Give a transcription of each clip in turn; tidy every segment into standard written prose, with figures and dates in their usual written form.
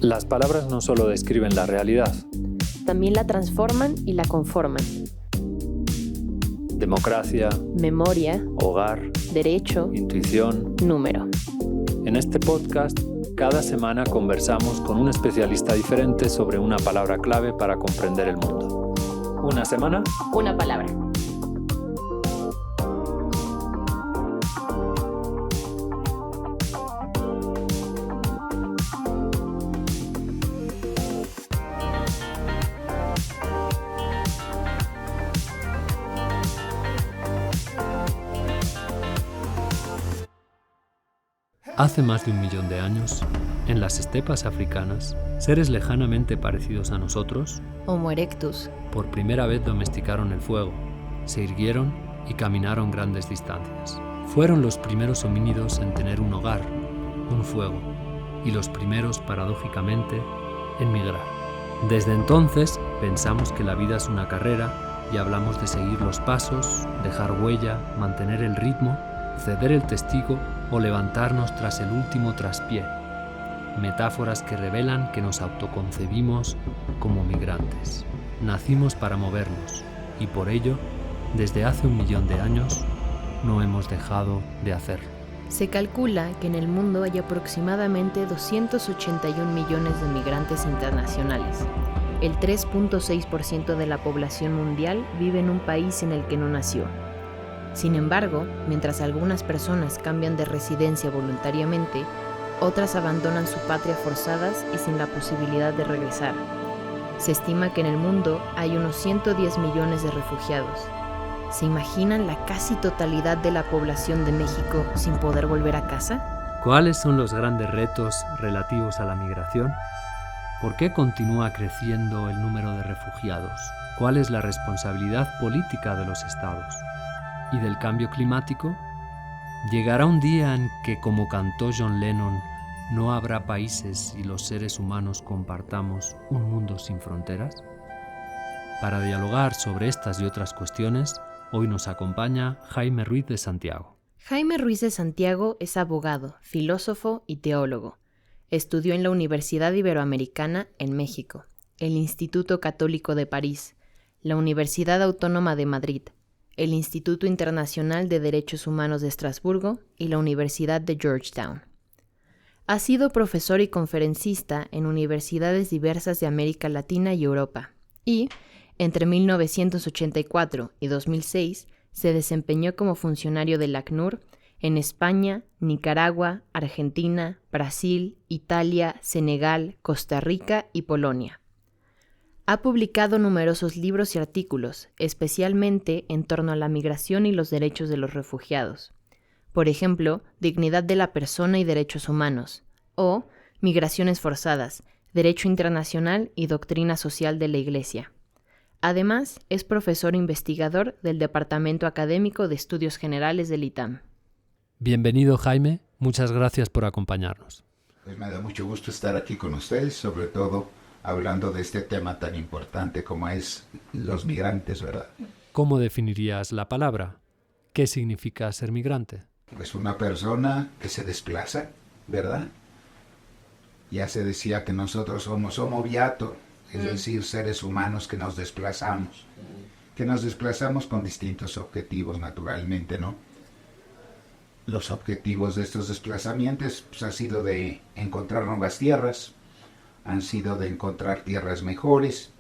Las palabras no solo describen la realidad. También la transforman y la conforman. Democracia, Memoria, hogar, derecho, intuición. número. En este podcast, cada semana conversamos con un especialista diferente sobre una palabra clave para comprender el mundo. Una semana, Una palabra. Hace más de 1 millón de años, en las estepas africanas, seres lejanamente parecidos a nosotros, Homo erectus. por primera vez domesticaron el fuego, se irguieron y caminaron grandes distancias. Fueron los primeros homínidos en tener un hogar, un fuego, y los primeros, paradójicamente, en migrar. Desde entonces pensamos que la vida es una carrera y hablamos de seguir los pasos, dejar huella, mantener el ritmo, ceder el testigo o levantarnos tras el último traspié. Metáforas que revelan que nos autoconcebimos como migrantes. Nacimos para movernos y por ello, desde hace 1 millón de años, no hemos dejado de hacerlo. Se calcula que en el mundo hay aproximadamente 281 millones de migrantes internacionales. El 3.6% de la población mundial vive en un país en el que no nació. Sin embargo, mientras algunas personas cambian de residencia voluntariamente, otras abandonan su patria forzadas y sin la posibilidad de regresar. Se estima que en el mundo hay unos 110 millones de refugiados. ¿Se imaginan la casi totalidad de la población de México sin poder volver a casa? ¿Cuáles son los grandes retos relativos a la migración? ¿Por qué continúa creciendo el número de refugiados? ¿Cuál es la responsabilidad política de los estados? ¿Y del cambio climático? ¿Llegará un día en que, como cantó John Lennon, no habrá países y los seres humanos compartamos un mundo sin fronteras? Para dialogar sobre estas y otras cuestiones, hoy nos acompaña Jaime Ruiz de Santiago. Jaime Ruiz de Santiago es abogado, filósofo y teólogo. Estudió en la Universidad Iberoamericana en México, el Instituto Católico de París, la Universidad Autónoma de Madrid, el Instituto Internacional de Derechos Humanos de Estrasburgo y la Universidad de Georgetown. Ha sido profesor y conferencista en universidades diversas de América Latina y Europa, y, entre 1984 y 2006, se desempeñó como funcionario del ACNUR en España, Nicaragua, Argentina, Brasil, Italia, Senegal, Costa Rica y Polonia. Ha publicado numerosos libros y artículos, especialmente en torno a la migración y los derechos de los refugiados. Por ejemplo, Dignidad de la persona y derechos humanos, o Migraciones forzadas, Derecho internacional y doctrina social de la Iglesia. Además, es profesor investigador del Departamento Académico de Estudios Generales del ITAM. Bienvenido, Jaime. Muchas gracias por acompañarnos. Pues me da mucho gusto estar aquí con ustedes, sobre todo hablando de este tema tan importante como es los migrantes, ¿verdad? ¿Cómo definirías la palabra? ¿Qué significa ser migrante? Pues una persona que se desplaza, ¿verdad? Ya se decía que nosotros somos homo viator, es decir, seres humanos que nos desplazamos con distintos objetivos, naturalmente, ¿no? Los objetivos de estos desplazamientos pues, han sido de encontrar nuevas tierras, han sido de encontrar tierras mejores,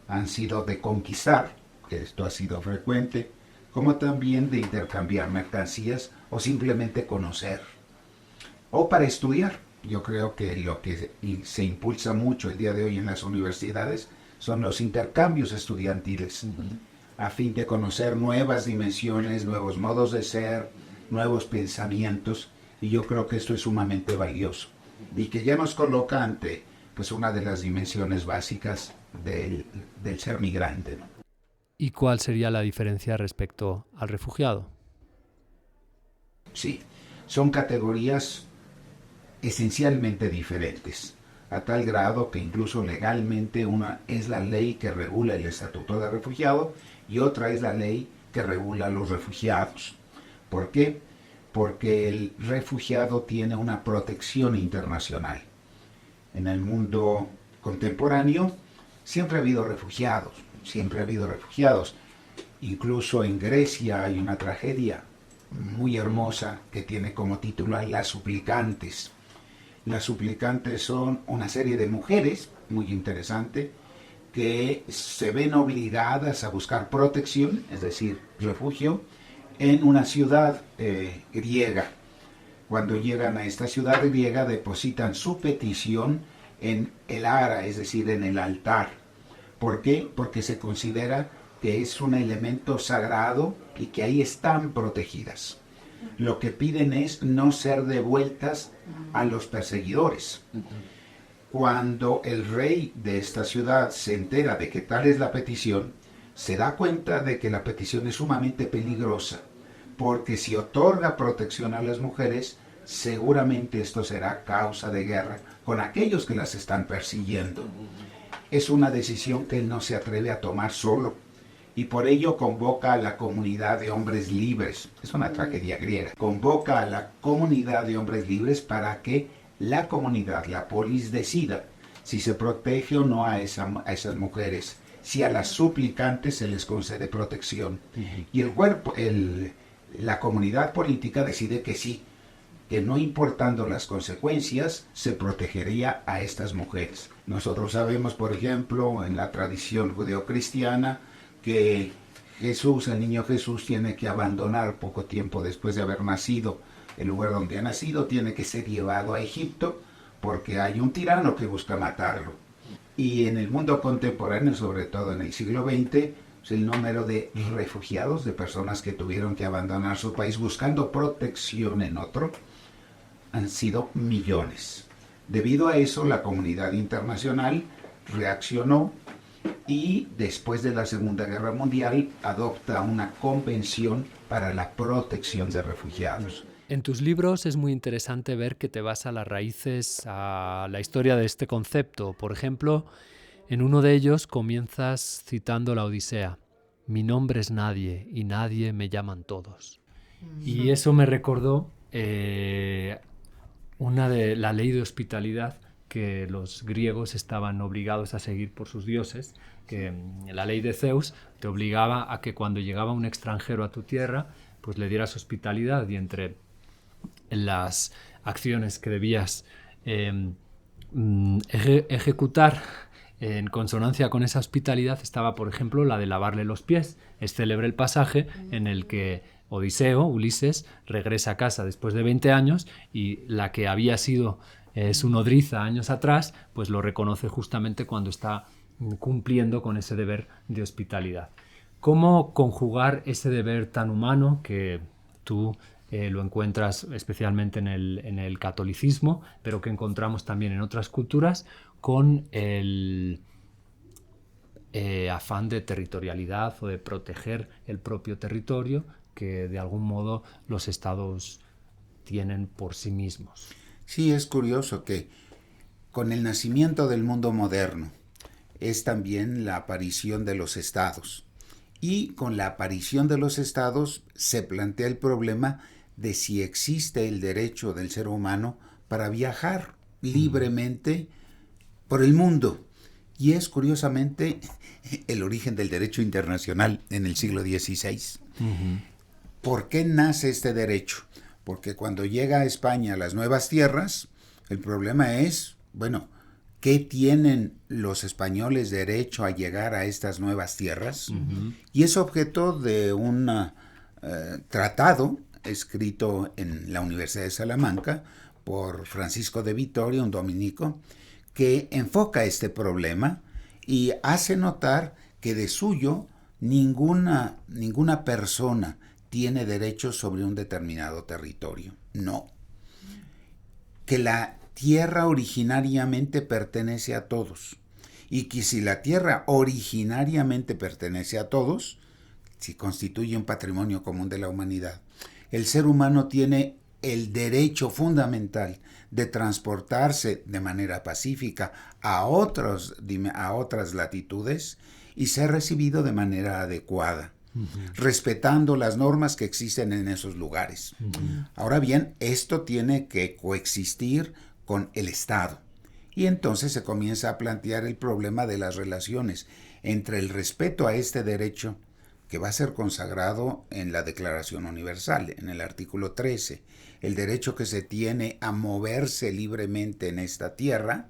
han sido de conquistar, que esto ha sido frecuente, como también de intercambiar mercancías o simplemente conocer, o para estudiar. Yo creo que lo que se impulsa mucho el día de hoy en las universidades son los intercambios estudiantiles, a fin de conocer nuevas dimensiones, nuevos modos de ser, nuevos pensamientos, y yo creo que esto es sumamente valioso, y que ya nos coloca ante pues una de las dimensiones básicas del ser migrante, ¿no? ¿Y cuál sería la diferencia respecto al refugiado? Sí, son categorías esencialmente diferentes, a tal grado que incluso legalmente una es la ley que regula el estatuto de refugiado y otra es la ley que regula a los refugiados. ¿Por qué? Porque el refugiado tiene una protección internacional. en el mundo contemporáneo, siempre ha habido refugiados, Incluso en Grecia hay una tragedia muy hermosa que tiene como título Las Suplicantes. Las suplicantes son una serie de mujeres, muy interesante, que se ven obligadas a buscar protección, es decir, refugio, en una ciudad griega. Cuando llegan a esta ciudad griega, depositan su petición en el ara, es decir, en el altar. ¿Por qué? Porque se considera que es un elemento sagrado y que ahí están protegidas. Lo que piden es no ser devueltas a los perseguidores. Cuando el rey de esta ciudad se entera de que tal es la petición, se da cuenta de que la petición es sumamente peligrosa, porque si otorga protección a las mujeres, seguramente esto será causa de guerra con aquellos que las están persiguiendo. Es una decisión que él no se atreve a tomar solo, y por ello convoca a la comunidad de hombres libres. Es una tragedia griega. Convoca a la comunidad de hombres libres para que la comunidad, la polis, decida si se protege o no a esas mujeres, si a las suplicantes se les concede protección. Y la comunidad política decide que sí, que no importando las consecuencias, se protegería a estas mujeres. Nosotros sabemos, por ejemplo, en la tradición judeocristiana, que Jesús, el niño Jesús, tiene que abandonar poco tiempo después de haber nacido el lugar donde ha nacido, tiene que ser llevado a Egipto porque hay un tirano que busca matarlo. Y en el mundo contemporáneo, sobre todo en el siglo XX, el número de refugiados, de personas que tuvieron que abandonar su país buscando protección en otro, han sido millones. Debido a eso, la comunidad internacional reaccionó y después de la Segunda Guerra Mundial adopta una convención para la protección de refugiados. En tus libros es muy interesante ver que te vas a las raíces, a la historia de este concepto. Por ejemplo, en uno de ellos comienzas citando la Odisea. Mi nombre es nadie y nadie me llaman todos. Y eso me recordó una de la ley de hospitalidad que los griegos estaban obligados a seguir por sus dioses, que la ley de Zeus te obligaba a que cuando llegaba un extranjero a tu tierra, pues le dieras hospitalidad, y entre las acciones que debías ejecutar en consonancia con esa hospitalidad estaba, por ejemplo, la de lavarle los pies. Es célebre el pasaje en el que Ulises, regresa a casa después de 20 años y la que había sido su nodriza años atrás, pues lo reconoce justamente cuando está cumpliendo con ese deber de hospitalidad. ¿Cómo conjugar ese deber tan humano que tú lo encuentras especialmente en el catolicismo, pero que encontramos también en otras culturas, con el afán de territorialidad o de proteger el propio territorio que de algún modo los estados tienen por sí mismos? Sí, es curioso que con el nacimiento del mundo moderno es también la aparición de los estados. Y con la aparición de los estados se plantea el problema de si existe el derecho del ser humano para viajar libremente por el mundo. Y es curiosamente el origen del derecho internacional en el siglo XVI. ¿Por qué nace este derecho? Porque cuando llega a España a las nuevas tierras, el problema es, bueno, ¿qué tienen los españoles derecho a llegar a estas nuevas tierras? Y es objeto de un tratado escrito en la Universidad de Salamanca por Francisco de Vitoria, un dominico, que enfoca este problema y hace notar que de suyo ninguna persona tiene derecho sobre un determinado territorio. No. Que la tierra originariamente pertenece a todos. Y que si la tierra originariamente pertenece a todos, si constituye un patrimonio común de la humanidad, el ser humano tiene el derecho fundamental de transportarse de manera pacífica a otras latitudes y ser recibido de manera adecuada, respetando las normas que existen en esos lugares. Ahora bien, esto tiene que coexistir con el Estado. Y entonces se comienza a plantear el problema de las relaciones entre el respeto a este derecho, que va a ser consagrado en la Declaración Universal, en el artículo 13, el derecho que se tiene a moverse libremente en esta tierra,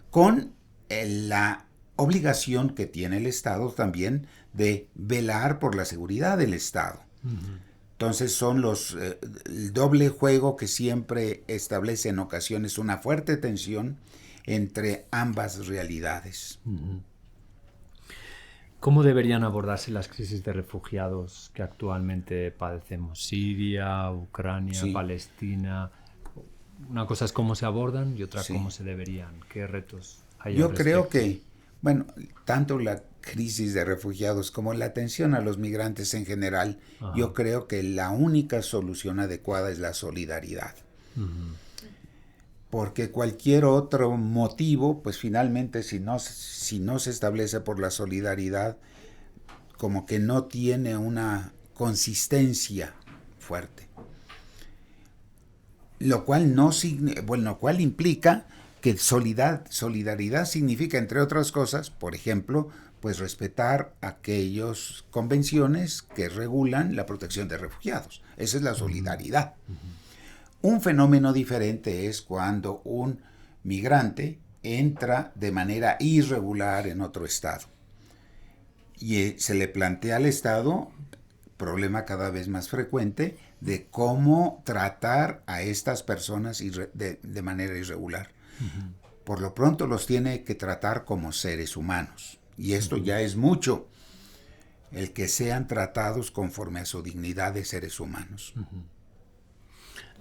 con la obligación que tiene el Estado también de velar por la seguridad del Estado. Entonces son el doble juego que siempre establece en ocasiones una fuerte tensión entre ambas realidades. ¿Cómo deberían abordarse las crisis de refugiados que actualmente padecemos? Siria, Ucrania, Sí. Palestina. Una cosa es cómo se abordan y otra Sí. cómo se deberían. ¿Qué retos hay Yo al creo respecto? que, bueno, tanto la crisis de refugiados como la atención a los migrantes en general, Ajá. yo creo que la única solución adecuada es la solidaridad. Porque cualquier otro motivo, pues finalmente si no se establece por la solidaridad, como que no tiene una consistencia fuerte. Lo cual implica que solidaridad significa, entre otras cosas, por ejemplo, pues respetar aquellas convenciones que regulan la protección de refugiados. Esa es la solidaridad. Un fenómeno diferente es cuando un migrante entra de manera irregular en otro estado y se le plantea al Estado, problema cada vez más frecuente, de cómo tratar a estas personas de manera irregular. Por lo pronto los tiene que tratar como seres humanos, y esto ya es mucho, el que sean tratados conforme a su dignidad de seres humanos.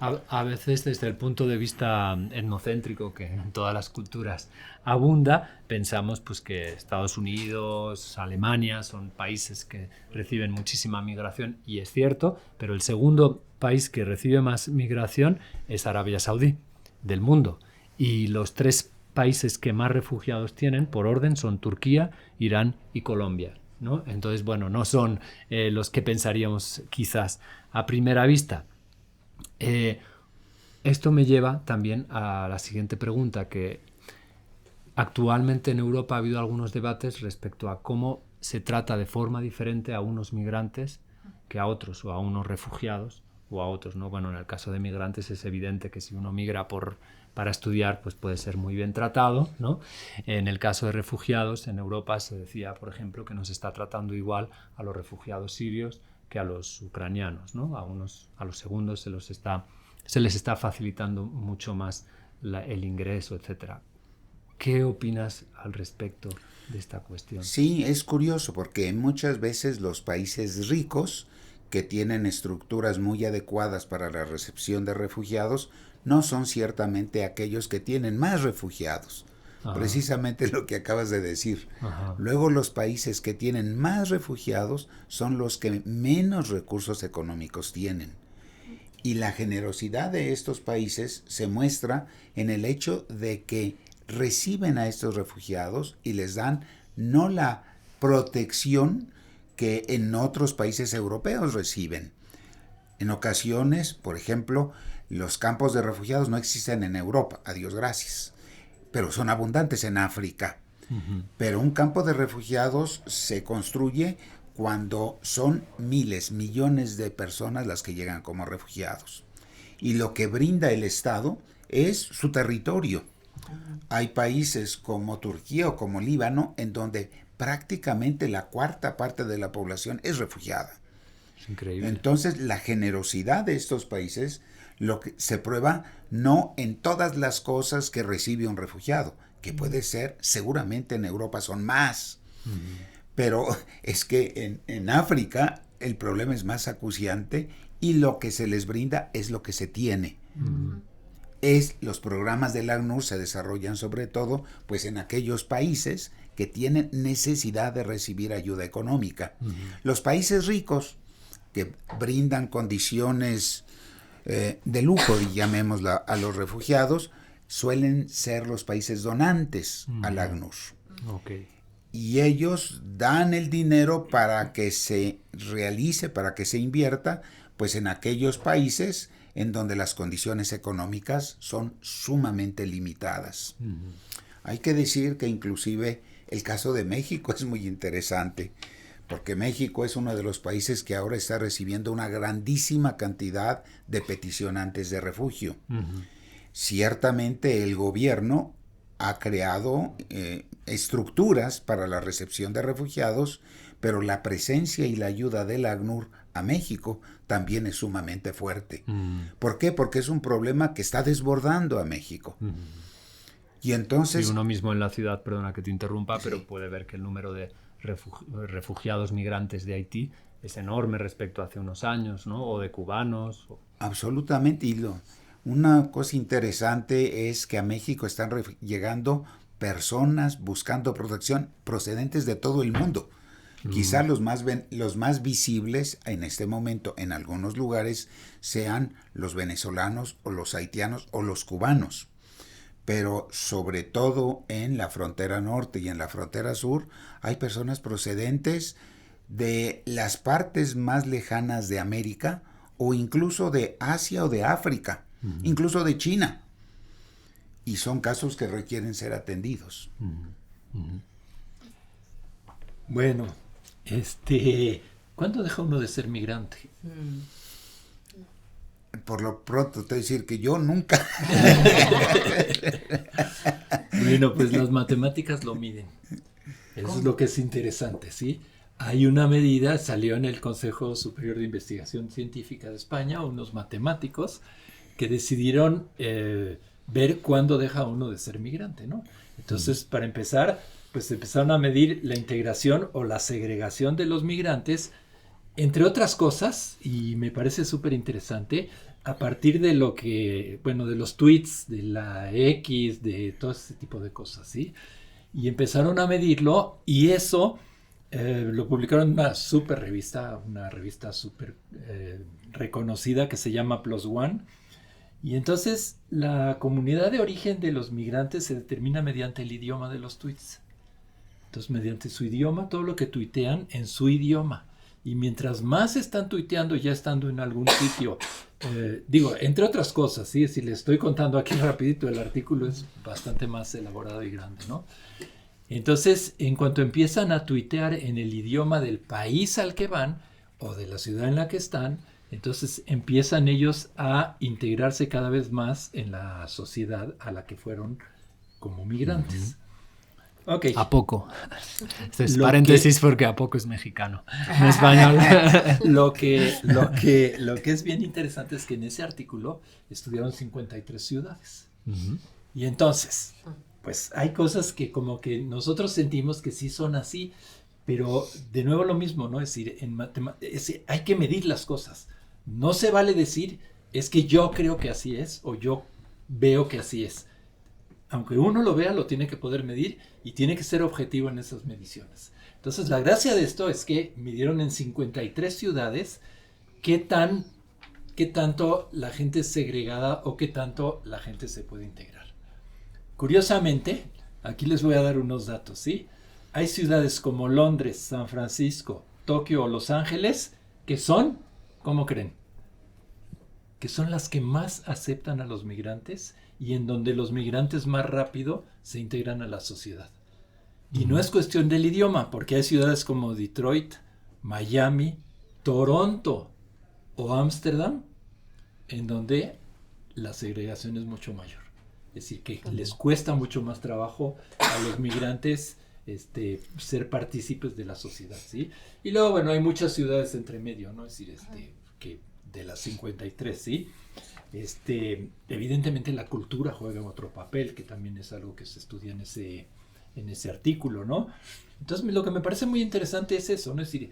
A veces desde el punto de vista etnocéntrico, que en todas las culturas abunda, pensamos pues que Estados Unidos, Alemania son países que reciben muchísima migración, y es cierto, pero el segundo país que recibe más migración es Arabia Saudí del mundo, y los tres países que más refugiados tienen por orden son Turquía, Irán y Colombia, ¿no? Entonces, bueno, no son los que pensaríamos quizás a primera vista. Esto me lleva también a la siguiente pregunta, que actualmente en Europa ha habido algunos debates respecto a cómo se trata de forma diferente a unos migrantes que a otros, o a unos refugiados o a otros, ¿no? Bueno, en el caso de migrantes es evidente que si uno migra para estudiar, pues puede ser muy bien tratado, ¿no? En el caso de refugiados, en Europa se decía, por ejemplo, que no se está tratando igual a los refugiados sirios que a los ucranianos, ¿no? A los segundos se les está facilitando mucho más el ingreso, etcétera. ¿Qué opinas al respecto de esta cuestión? Sí, es curioso porque muchas veces los países ricos, que tienen estructuras muy adecuadas para la recepción de refugiados, no son ciertamente aquellos que tienen más refugiados. Ajá. Precisamente lo que acabas de decir. Ajá. Luego los países que tienen más refugiados son los que menos recursos económicos tienen. Y la generosidad de estos países se muestra en el hecho de que reciben a estos refugiados y les dan no la protección que en otros países europeos reciben. En ocasiones, por ejemplo, los campos de refugiados no existen en Europa, a Dios gracias, pero son abundantes en África. Uh-huh. Pero un campo de refugiados se construye cuando son miles, millones de personas las que llegan como refugiados. Y lo que brinda el Estado es su territorio. Hay países como Turquía o como Líbano en donde prácticamente la cuarta parte de la población es refugiada. Es increíble. Entonces la generosidad de estos países lo que se prueba no en todas las cosas que recibe un refugiado, que puede ser, seguramente en Europa son más, pero es que en África el problema es más acuciante y lo que se les brinda es lo que se tiene. Los programas de la ACNUR se desarrollan sobre todo pues en aquellos países que tienen necesidad de recibir ayuda económica. Los países ricos que brindan condiciones de lujo, llamémosla, a los refugiados, suelen ser los países donantes a la ACNUR. Okay. Y ellos dan el dinero para que se realice, para que se invierta, pues en aquellos países en donde las condiciones económicas son sumamente limitadas. Hay que decir que inclusive el caso de México es muy interesante, porque México es uno de los países que ahora está recibiendo una grandísima cantidad de peticionantes de refugio. Ciertamente el gobierno ha creado estructuras para la recepción de refugiados, pero la presencia y la ayuda del ACNUR a México también es sumamente fuerte. ¿Por qué? Porque es un problema que está desbordando a México. Y entonces... Y uno mismo en la ciudad, perdona que te interrumpa, pero puede ver que el número de refugiados migrantes de Haití es enorme respecto a hace unos años, ¿no? O de cubanos. Absolutamente. Y una cosa interesante es que a México están llegando personas buscando protección procedentes de todo el mundo. Quizás los más visibles en este momento en algunos lugares sean los venezolanos o los haitianos o los cubanos. Pero sobre todo en la frontera norte y en la frontera sur hay personas procedentes de las partes más lejanas de América o incluso de Asia o de África, incluso de China. Y son casos que requieren ser atendidos. Bueno, ¿cuándo deja uno de ser migrante? Por lo pronto te voy a decir que yo nunca. Bueno, pues las matemáticas lo miden. Eso es lo que es interesante, ¿sí? Hay una medida, salió en el Consejo Superior de Investigación Científica de España, unos matemáticos que decidieron ver cuándo deja uno de ser migrante, ¿no? Entonces, para empezar, pues empezaron a medir la integración o la segregación de los migrantes, entre otras cosas, y me parece súper interesante, a partir de lo que, bueno, de los tweets, de la X, de todo ese tipo de cosas, ¿sí? Y empezaron a medirlo, y eso lo publicaron en una revista súper reconocida que se llama Plus One. Y entonces la comunidad de origen de los migrantes se determina mediante el idioma de los tweets. Entonces, mediante su idioma, todo lo que tuitean en su idioma. Y mientras más están tuiteando ya estando en algún sitio, entre otras cosas, ¿sí? Si les estoy contando aquí rapidito, el artículo es bastante más elaborado y grande, ¿no? Entonces, en cuanto empiezan a tuitear en el idioma del país al que van o de la ciudad en la que están, entonces empiezan ellos a integrarse cada vez más en la sociedad a la que fueron como migrantes. Okay. A poco. Este es paréntesis porque a poco es mexicano, no español. Lo que es bien interesante es que en ese artículo estudiaron 53 ciudades. Y entonces, pues hay cosas que como que nosotros sentimos que sí son así, pero de nuevo lo mismo, ¿no? Es decir, hay que medir las cosas. No se vale decir, es que yo creo que así es o yo veo que así es. Aunque uno lo vea, lo tiene que poder medir y tiene que ser objetivo en esas mediciones. Entonces, la gracia de esto es que midieron en 53 ciudades qué tanto la gente es segregada o qué tanto la gente se puede integrar. Curiosamente, aquí les voy a dar unos datos, ¿sí? Hay ciudades como Londres, San Francisco, Tokio o Los Ángeles que son, ¿cómo creen? Que son las que más aceptan a los migrantes y en donde los migrantes más rápido se integran a la sociedad. Y no es cuestión del idioma, porque hay ciudades como Detroit, Miami, Toronto o Ámsterdam, en donde la segregación es mucho mayor. Es decir, que les cuesta mucho más trabajo a los migrantes ser partícipes de la sociedad, ¿sí? Y luego, bueno, hay muchas ciudades entre medio, ¿no? Es decir, que de las 53, ¿sí? Evidentemente la cultura juega otro papel, que también es algo que se estudia en ese artículo, ¿no? Entonces, lo que me parece muy interesante es eso, ¿no? Es decir,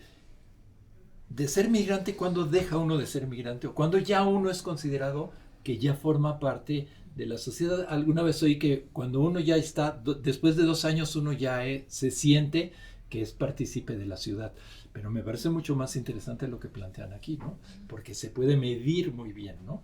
de ser migrante, ¿cuándo deja uno de ser migrante? O cuando ya uno es considerado que ya forma parte de la sociedad. Alguna vez oí que cuando uno ya está, después de 2 años, uno ya se siente que es partícipe de la ciudad. Pero me parece mucho más interesante lo que plantean aquí, ¿no? Porque se puede medir muy bien, ¿no?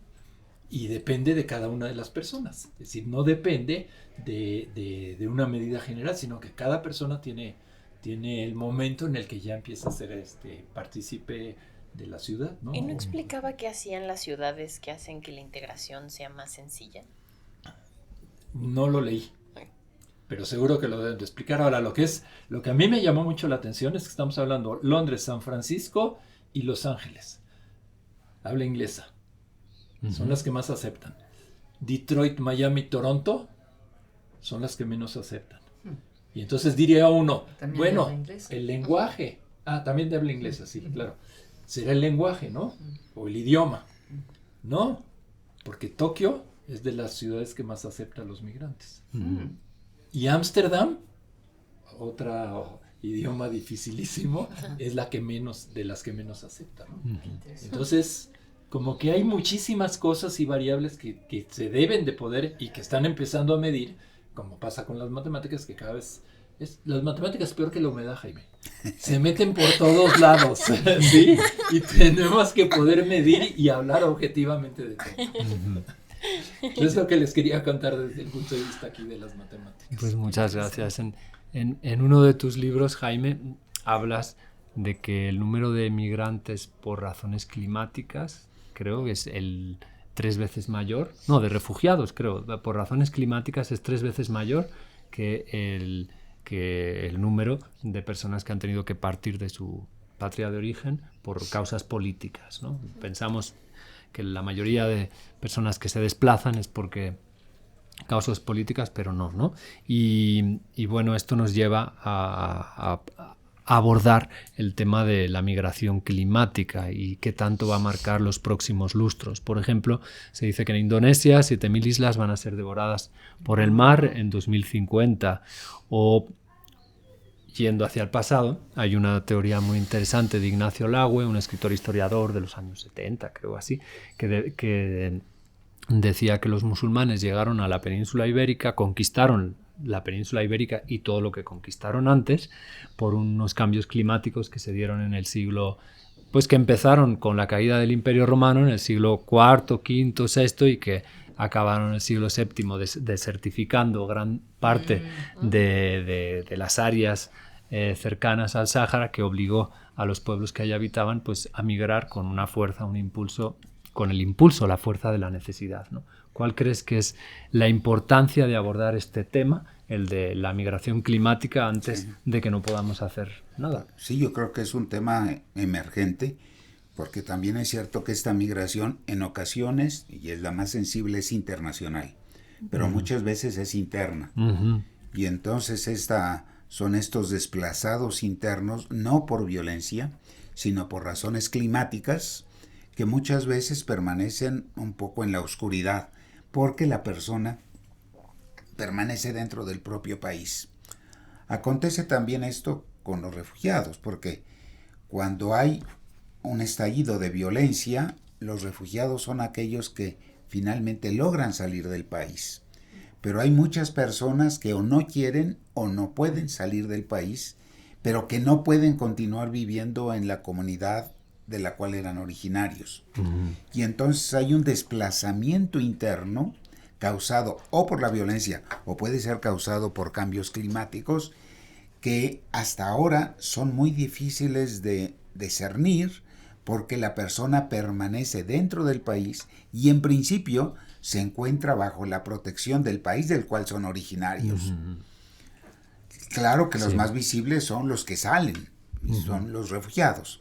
Y depende de cada una de las personas. Es decir, no depende de una medida general, sino que cada persona tiene el momento en el que ya empieza a ser partícipe de la ciudad, ¿no? ¿Y no explicaba qué hacían las ciudades que hacen que la integración sea más sencilla? No lo leí, pero seguro que lo deben de explicar. Ahora, lo que a mí me llamó mucho la atención es que estamos hablando Londres, San Francisco y Los Ángeles. Habla inglesa. Son las que más aceptan. Detroit, Miami, Toronto son las que menos aceptan. Y entonces diría uno, bueno, el lenguaje. También te habla inglesa, sí, claro. Será el lenguaje, ¿no? O el idioma. No, porque Tokio es de las ciudades que más acepta a los migrantes. Y Ámsterdam, otro idioma dificilísimo, es de las que menos acepta, ¿no? Entonces, como que hay muchísimas cosas y variables que se deben de poder y que están empezando a medir, como pasa con las matemáticas, que cada vez las matemáticas es peor que la humedad, Jaime. Se meten por todos lados, ¿sí? Y tenemos que poder medir y hablar objetivamente de todo. Es lo que les quería contar desde el punto de vista aquí de las matemáticas. Pues muchas gracias. En uno de tus libros, Jaime, hablas de que el número de migrantes por razones climáticas, creo que es el 3 veces mayor, no, de refugiados, creo, por razones climáticas es 3 veces mayor que el número de personas que han tenido que partir de su patria de origen por causas políticas, ¿no? Pensamos que la mayoría de personas que se desplazan es porque causas políticas, pero no. Y bueno, esto nos lleva a abordar el tema de la migración climática y qué tanto va a marcar los próximos lustros. Por ejemplo, se dice que en Indonesia 7.000 islas van a ser devoradas por el mar en 2050. O, yendo hacia el pasado, hay una teoría muy interesante de Ignacio Lague, un escritor historiador de los años 70, creo así, que decía que los musulmanes llegaron a la península ibérica, conquistaron la península ibérica y todo lo que conquistaron antes por unos cambios climáticos que se dieron en el siglo, pues que empezaron con la caída del Imperio Romano en el siglo IV, V, VI y que acabaron en el siglo VII desertificando gran parte de las áreas cercanas al Sáhara, que obligó a los pueblos que allí habitaban pues a migrar con una fuerza, un impulso, con el impulso, la fuerza de la necesidad, ¿no? ¿Cuál crees que es la importancia de abordar este tema, el de la migración climática, antes de que no podamos hacer nada? Sí, yo creo que es un tema emergente, porque también es cierto que esta migración en ocasiones, y es la más sensible, es internacional, pero muchas veces es interna. Y entonces son estos desplazados internos, no por violencia, sino por razones climáticas, que muchas veces permanecen un poco en la oscuridad, porque la persona permanece dentro del propio país. Acontece también esto con los refugiados, porque cuando hay un estallido de violencia, los refugiados son aquellos que finalmente logran salir del país. Pero hay muchas personas que o no quieren o no pueden salir del país, pero que no pueden continuar viviendo en la comunidad de la cual eran originarios. Y entonces hay un desplazamiento interno causado o por la violencia o puede ser causado por cambios climáticos que hasta ahora son muy difíciles de discernir, porque la persona permanece dentro del país y en principio se encuentra bajo la protección del país del cual son originarios. Claro que los más visibles son los que salen, y son los refugiados,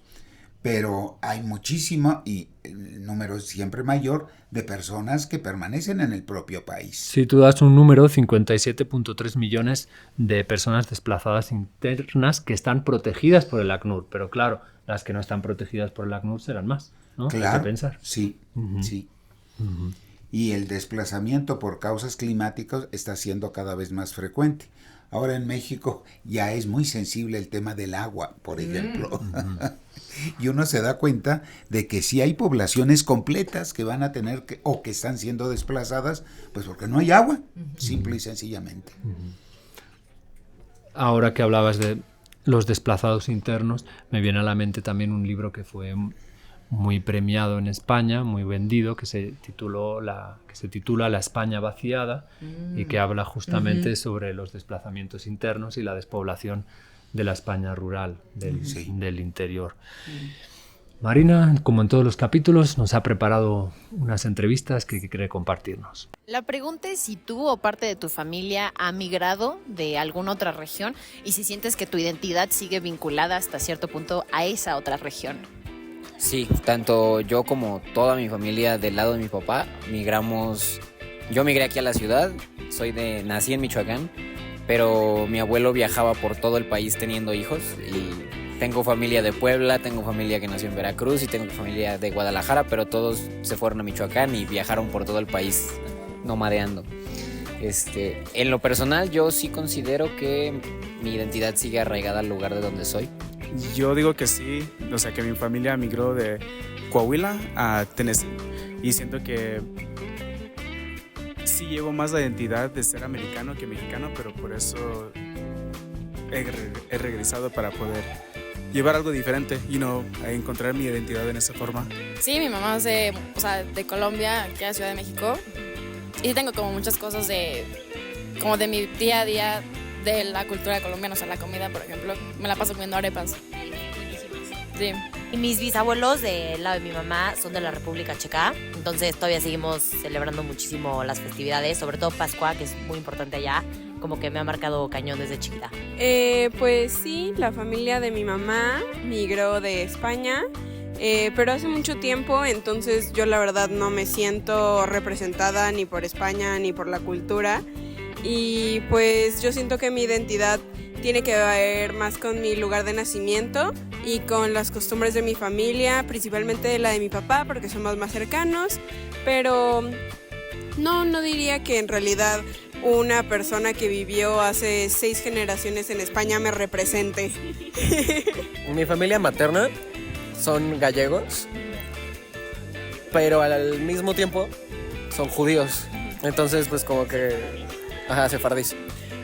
pero hay muchísimo, y el número es siempre mayor, de personas que permanecen en el propio país. Si tú das un número, 57.3 millones de personas desplazadas internas que están protegidas por el ACNUR, pero claro, las que no están protegidas por el ACNUR serán más, ¿no? Claro, hay que pensar. Sí, sí. Y el desplazamiento por causas climáticas está siendo cada vez más frecuente. Ahora en México ya es muy sensible el tema del agua, por ejemplo. Y uno se da cuenta de que sí hay poblaciones completas que van a tener que, o que están siendo desplazadas, pues porque no hay agua, simple y sencillamente. Ahora que hablabas de los desplazados internos, me viene a la mente también un libro que fue muy premiado en España, muy vendido, que se titula La España vaciada, y que habla justamente sobre los desplazamientos internos y la despoblación de la España rural, del interior. Marina, como en todos los capítulos, nos ha preparado unas entrevistas que quiere compartirnos. La pregunta es si tú o parte de tu familia ha migrado de alguna otra región y si sientes que tu identidad sigue vinculada hasta cierto punto a esa otra región. Sí, tanto yo como toda mi familia del lado de mi papá migramos. Yo migré aquí a la ciudad, nací en Michoacán, pero mi abuelo viajaba por todo el país teniendo hijos y tengo familia de Puebla, tengo familia que nació en Veracruz y tengo familia de Guadalajara, pero todos se fueron a Michoacán y viajaron por todo el país nomadeando. En lo personal, yo sí considero que mi identidad sigue arraigada al lugar de donde soy. Yo digo que sí, o sea que mi familia migró de Coahuila a Tennessee y siento que sí llevo más la identidad de ser americano que mexicano, pero por eso he regresado para poder llevar algo diferente y a encontrar mi identidad en esa forma. Sí, mi mamá es de Colombia, aquí a la Ciudad de México, y tengo como muchas cosas como de mi día a día de la cultura colombiana, o sea, la comida, por ejemplo, me la paso comiendo arepas. Sí. Y mis bisabuelos del lado de mi mamá son de la República Checa, entonces todavía seguimos celebrando muchísimo las festividades, sobre todo Pascua, que es muy importante allá, como que me ha marcado cañón desde chiquita. Pues sí, la familia de mi mamá migró de España, pero hace mucho tiempo, entonces yo la verdad no me siento representada ni por España ni por la cultura, y pues yo siento que mi identidad tiene que ver más con mi lugar de nacimiento y con las costumbres de mi familia, principalmente la de mi papá, porque somos más cercanos, pero no diría que en realidad una persona que vivió hace 6 generaciones en España me represente. Mi familia materna son gallegos, pero al mismo tiempo son judíos, entonces pues como que, sefardíes.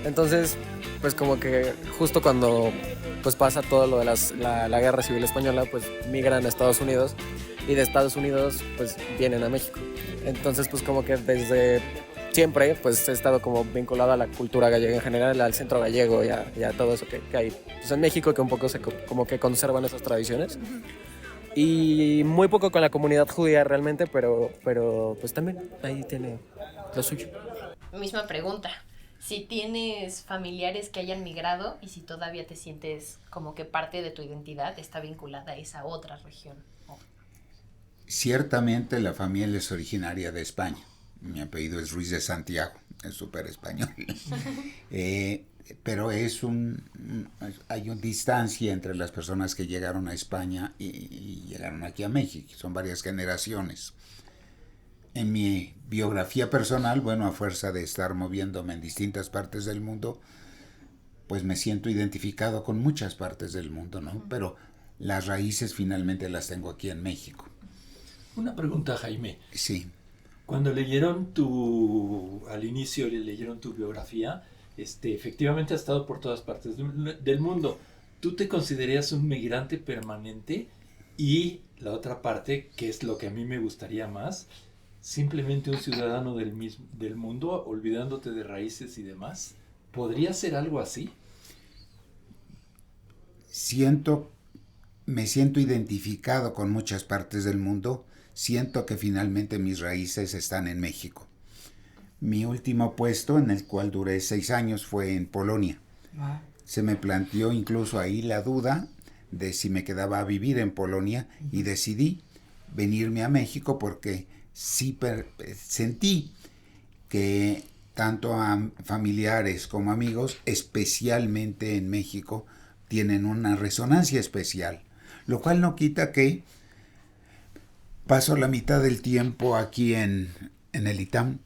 Entonces pues como que justo cuando pues pasa todo lo de la guerra civil española, pues migran a Estados Unidos y de Estados Unidos pues vienen a México. Entonces pues como que desde siempre pues he estado como vinculado a la cultura gallega en general, al centro gallego y a todo eso que hay pues, en México, que un poco como que conservan esas tradiciones. Y muy poco con la comunidad judía realmente, pero pues también ahí tiene lo suyo. Misma pregunta. Si tienes familiares que hayan migrado y si todavía te sientes como que parte de tu identidad está vinculada a esa otra región. Ciertamente la familia es originaria de España. Mi apellido es Ruiz de Santiago, es súper español. Pero hay una distancia entre las personas que llegaron a España y llegaron aquí a México. Son varias generaciones. En mi biografía personal, a fuerza de estar moviéndome en distintas partes del mundo, pues me siento identificado con muchas partes del mundo, ¿no? Pero las raíces finalmente las tengo aquí en México. Una pregunta, Jaime. Sí. Cuando al inicio leyeron tu biografía, efectivamente has estado por todas partes del mundo. ¿Tú te considerarías un migrante permanente? Y la otra parte, que es lo que a mí me gustaría más, simplemente un ciudadano del mundo, olvidándote de raíces y demás. ¿Podría ser algo así? Me siento identificado con muchas partes del mundo. Siento que finalmente mis raíces están en México. Mi último puesto, en el cual duré 6 años, fue en Polonia. Se me planteó incluso ahí la duda de si me quedaba a vivir en Polonia y decidí venirme a México porque sí sentí que tanto a familiares como amigos, especialmente en México, tienen una resonancia especial, lo cual no quita que paso la mitad del tiempo aquí en el ITAM,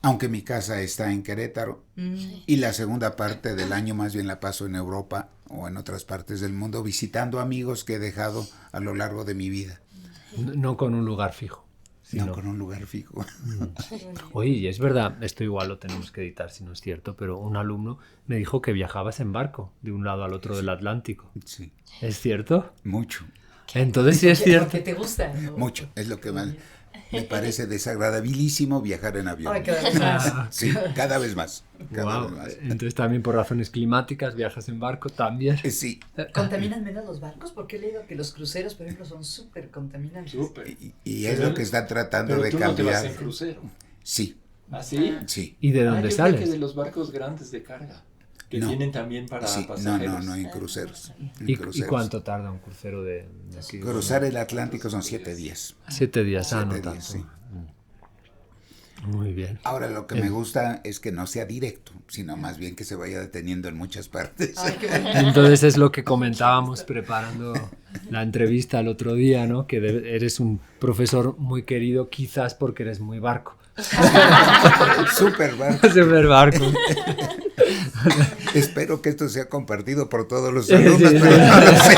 aunque mi casa está en Querétaro, y la segunda parte del año más bien la paso en Europa o en otras partes del mundo visitando amigos que he dejado a lo largo de mi vida. No con un lugar fijo. No con un lugar fijo. Oye, es verdad, esto igual lo tenemos que editar si no es cierto, pero un alumno me dijo que viajabas en barco de un lado al otro del Atlántico. Sí. ¿Es cierto? Mucho. Entonces sí es cierto. ¿Qué te gusta? Mucho, es lo que más. Me parece desagradabilísimo viajar en avión. Ay, cada vez más. Sí, cada vez más. Cada Wow. vez más. Entonces también por razones climáticas viajas en barco también. Sí. ¿Contaminan menos los barcos? Porque he leído que los cruceros, por ejemplo, son súper contaminantes. Y es lo que están tratando pero de tú cambiar. no te vas en crucero. Sí. ¿Ah, sí? Sí. ¿Y de Yo dónde creo sales? que de los barcos grandes de carga, que No. tienen también para Sí, pasajeros. no, en cruceros. En ¿Y cruceros. cuánto tarda un crucero de aquí? Cruzar el Atlántico son 7 días. 7 días, no 7 tanto. días, sí. Muy bien. Ahora lo que me gusta es que no sea directo, sino más bien que se vaya deteniendo en muchas partes. Ay, qué bonito. Entonces es lo que comentábamos preparando la entrevista el otro día, ¿no? Que eres un profesor muy querido, quizás porque eres muy barco. Súper barco. Super barco. Espero que esto sea compartido por todos los alumnos, Sí, sí. pero no lo sé.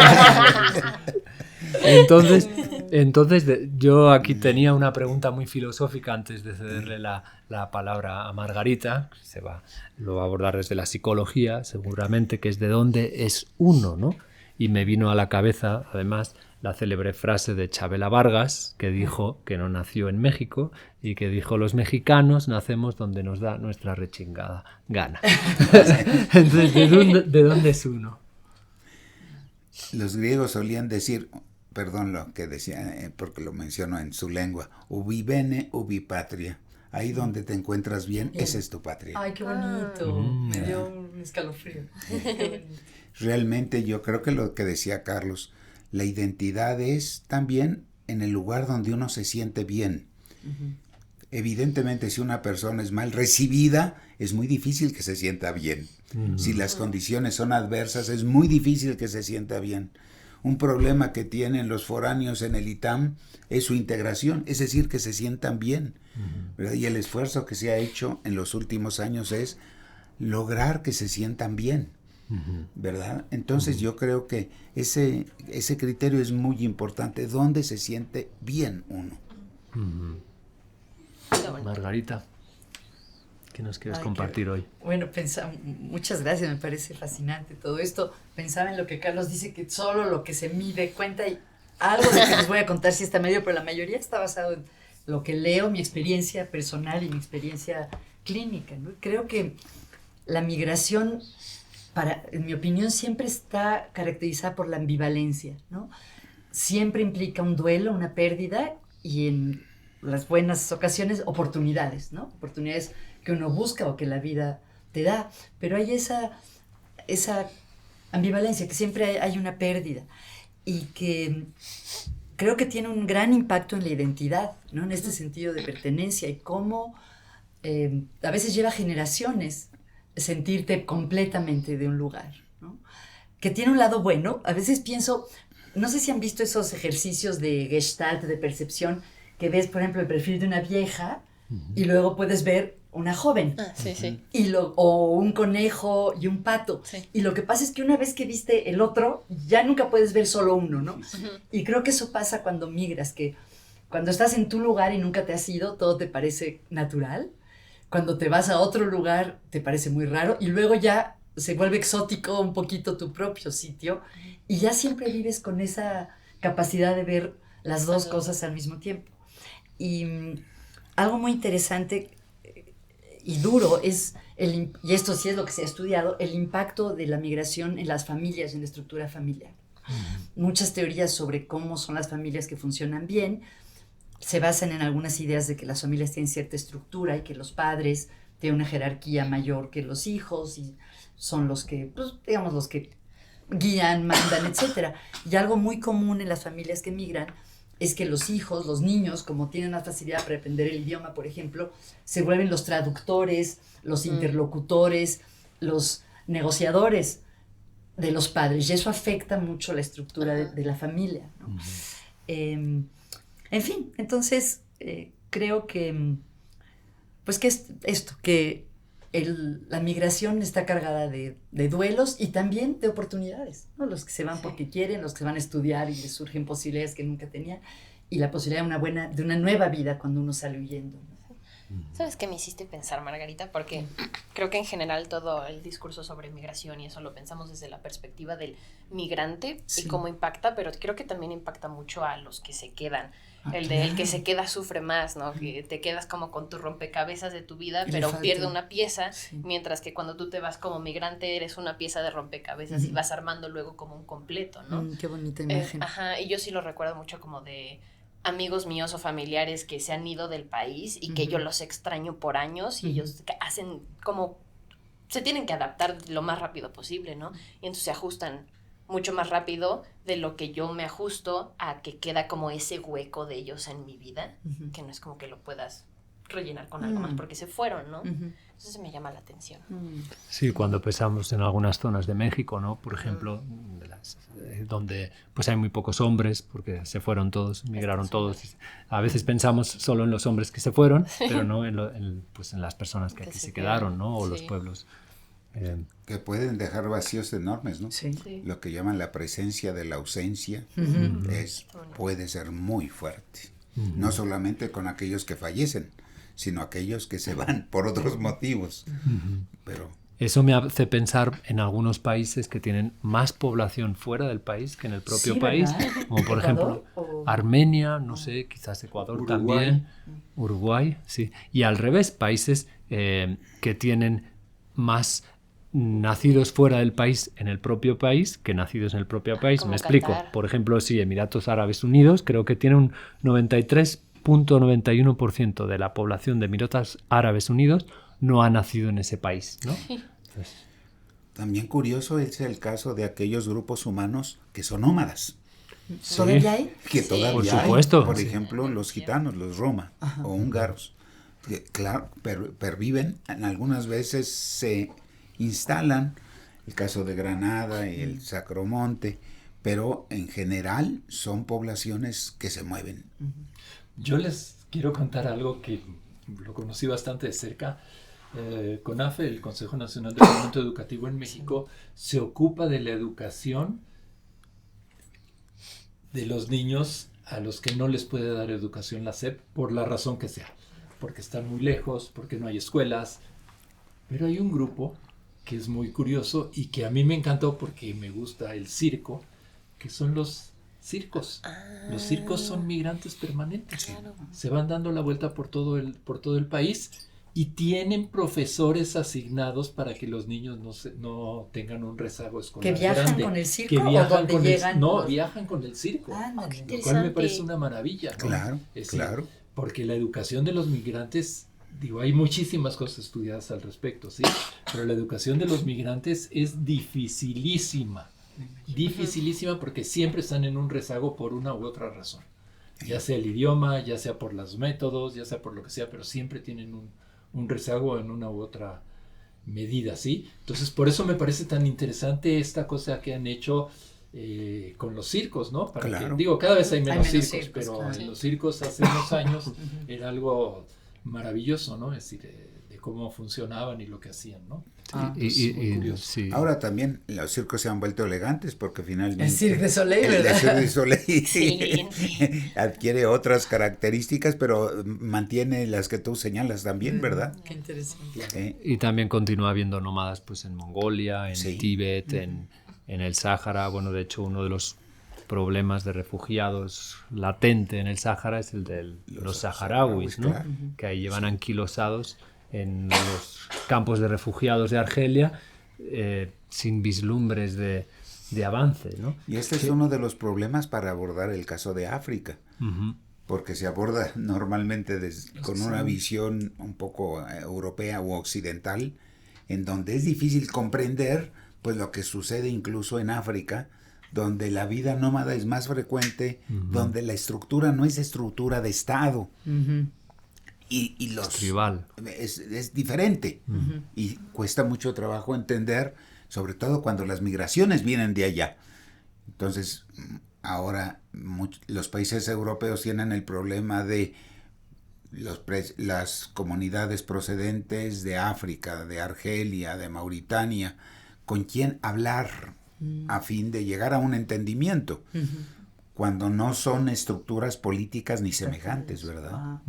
Entonces yo aquí tenía una pregunta muy filosófica antes de cederle la palabra a Margarita. Lo va a abordar desde la psicología, seguramente, que es de dónde es uno, ¿no? Y me vino a la cabeza, además, la célebre frase de Chabela Vargas, que dijo que no nació en México y que dijo: los mexicanos nacemos donde nos da nuestra rechingada gana. Entonces, ¿de dónde es uno? Los griegos solían decir, perdón lo que decía, porque lo menciono en su lengua, ubi bene, ubi patria. Ahí donde te encuentras bien, esa es tu patria. Ay, qué bonito. Me dio un escalofrío. Qué bonito. Realmente yo creo que lo que decía Carlos, la identidad es también en el lugar donde uno se siente bien. Evidentemente, si una persona es mal recibida, es muy difícil que se sienta bien. Si las condiciones son adversas, es muy difícil que se sienta bien. Un problema que tienen los foráneos en el ITAM es su integración, es decir, que se sientan bien. ¿Verdad? Y el esfuerzo que se ha hecho en los últimos años es lograr que se sientan bien. ¿Verdad? Entonces yo creo que ese criterio es muy importante, ¿dónde se siente bien uno? Margarita, ¿qué nos quieres compartir hoy? Bueno, muchas gracias, me parece fascinante todo esto. Pensaba en lo que Carlos dice, que solo lo que se mide cuenta, y algo de que les voy a contar si está medio, pero la mayoría está basado en lo que leo, mi experiencia personal y mi experiencia clínica, ¿no? Creo que la migración, en mi opinión, siempre está caracterizada por la ambivalencia, ¿no? Siempre implica un duelo, una pérdida, y en las buenas ocasiones, oportunidades, ¿no? Oportunidades que uno busca o que la vida te da, pero hay esa ambivalencia, que siempre hay una pérdida, y que creo que tiene un gran impacto en la identidad, ¿no? En este sentido de pertenencia, y cómo a veces lleva generaciones sentirte completamente de un lugar, ¿no? Que tiene un lado bueno. A veces pienso, no sé si han visto esos ejercicios de Gestalt, de percepción, que ves, por ejemplo, el perfil de una vieja y luego puedes ver una joven. Sí, sí. O un conejo y un pato. Sí. Y lo que pasa es que una vez que viste el otro, ya nunca puedes ver solo uno, ¿no? Y creo que eso pasa cuando migras, que cuando estás en tu lugar y nunca te has ido, todo te parece natural. Cuando te vas a otro lugar, te parece muy raro, y luego ya se vuelve exótico un poquito tu propio sitio, y ya siempre vives con esa capacidad de ver las dos cosas al mismo tiempo. Y algo muy interesante y duro es, y esto sí es lo que se ha estudiado, el impacto de la migración en las familias, en la estructura familiar. Muchas teorías sobre cómo son las familias que funcionan bien se basan en algunas ideas de que las familias tienen cierta estructura y que los padres tienen una jerarquía mayor que los hijos y son los que, pues, digamos, los que guían, mandan, etc. Y algo muy común en las familias que migran es que los hijos, los niños, como tienen una facilidad para aprender el idioma, por ejemplo, se vuelven los traductores, los interlocutores, los negociadores de los padres, y eso afecta mucho la estructura de la familia, ¿no? En fin, entonces creo que, pues que es esto, que la migración está cargada de duelos y también de oportunidades, ¿no? Los que se van porque quieren, los que van a estudiar y les surgen posibilidades que nunca tenían, y la posibilidad de una nueva vida cuando uno sale huyendo, ¿no? ¿Sabes qué me hiciste pensar, Margarita? Porque creo que en general todo el discurso sobre migración y eso lo pensamos desde la perspectiva del migrante y cómo impacta, pero creo que también impacta mucho a los que se quedan. el de el que se queda sufre más, ¿no? Que te quedas como con tu rompecabezas de tu vida, pero pierde una pieza, mientras que cuando tú te vas como migrante eres una pieza de rompecabezas y vas armando luego como un completo, ¿no? Qué bonita imagen. Y yo sí lo recuerdo mucho como de amigos míos o familiares que se han ido del país y que yo los extraño por años y ellos hacen como, se tienen que adaptar lo más rápido posible, ¿no? Y entonces se ajustan mucho más rápido de lo que yo me ajusto a que queda como ese hueco de ellos en mi vida, que no es como que lo puedas rellenar con algo más porque se fueron, ¿no? Entonces me llama la atención. Sí, cuando pensamos en algunas zonas de México, ¿no? Por ejemplo, donde pues hay muy pocos hombres porque se fueron todos, migraron todos. A veces pensamos solo en los hombres que se fueron, pero no pues en las personas que aquí se quedaron, ¿no? O los pueblos. Que pueden dejar vacíos enormes, ¿no? Sí. Lo que llaman la presencia de la ausencia puede ser muy fuerte. No solamente con aquellos que fallecen, sino aquellos que se van por otros motivos. Pero eso me hace pensar en algunos países que tienen más población fuera del país que en el propio país, como por ejemplo Armenia, no sé, quizás Ecuador también, Uruguay, sí. Y al revés, países que tienen más nacidos fuera del país en el propio país que nacidos en el propio país. Me explico. Qatar. Por ejemplo, sí, Emiratos Árabes Unidos creo que tiene un 93.91% de la población de Emiratos Árabes Unidos no ha nacido en ese país, ¿no? Entonces, también curioso es el caso de aquellos grupos humanos que son nómadas. ¿Todavía hay? Que todavía por hay. supuesto. Por ejemplo, los gitanos, los roma o húngaros. Que, claro, perviven, algunas veces se instalan, el caso de Granada y el Sacromonte, pero en general son poblaciones que se mueven. Yo les quiero contar algo que lo conocí bastante de cerca. CONAFE, el Consejo Nacional de Fomento Educativo en México, se ocupa de la educación de los niños a los que no les puede dar educación la SEP por la razón que sea, porque están muy lejos, porque no hay escuelas. Pero hay un grupo que es muy curioso y que a mí me encantó porque me gusta el circo, que son los circos. Los circos son migrantes permanentes. Claro. Se van dando la vuelta por todo el país y tienen profesores asignados para que los niños no tengan un rezago escolar ¿Que viajan grande. con el circo Que viajan o donde con llegan? viajan con el circo. Ándale. Lo cual me parece una maravilla, ¿no? Claro, Es claro. decir, porque la educación de los migrantes, digo, hay muchísimas cosas estudiadas al respecto, ¿sí? Pero la educación de los migrantes es dificilísima porque siempre están en un rezago por una u otra razón. Ya sea el idioma, ya sea por los métodos, ya sea por lo que sea, pero siempre tienen un rezago en una u otra medida, ¿sí? Entonces, por eso me parece tan interesante esta cosa que han hecho con los circos, ¿no? Para Claro. que, digo, cada vez hay menos circos, pero claro. en los circos hace unos años era algo maravilloso, ¿no? Es decir, de cómo funcionaban y lo que hacían, ¿no? y curioso. sí. Ahora también los circos se han vuelto elegantes porque finalmente El Cirque du Soleil, el ¿verdad? Cirque du Soleil Sí. adquiere otras características, pero mantiene las que tú señalas también, ¿verdad? Qué interesante. Y también continúa habiendo nómadas pues en Mongolia, en Sí. Tíbet, en el Sáhara. Bueno, de hecho, uno de los problemas de refugiados latente en el Sáhara es el de los saharauis, ¿no? claro. Que ahí llevan anquilosados en los campos de refugiados de Argelia sin vislumbres de avance, ¿no? Y este es uno de los problemas para abordar el caso de África, porque se aborda normalmente con una visión un poco europea u occidental, en donde es difícil comprender pues lo que sucede incluso en África, donde la vida nómada es más frecuente, donde la estructura no es estructura de Estado. Y los Tribal. es diferente y cuesta mucho trabajo entender, sobre todo cuando las migraciones vienen de allá. Entonces, ahora los países europeos tienen el problema de las comunidades procedentes de África, de Argelia, de Mauritania, con quién hablar a fin de llegar a un entendimiento, cuando no son estructuras políticas ni semejantes, ¿verdad?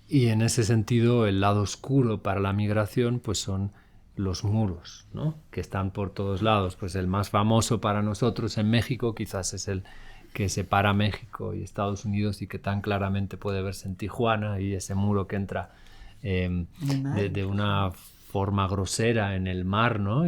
Y en ese sentido, el lado oscuro para la migración pues son los muros, ¿no? Que están por todos lados. Pues el más famoso para nosotros en México quizás es el que separa México y Estados Unidos y que tan claramente puede verse en Tijuana, y ese muro que entra de una forma grosera en el mar, ¿no?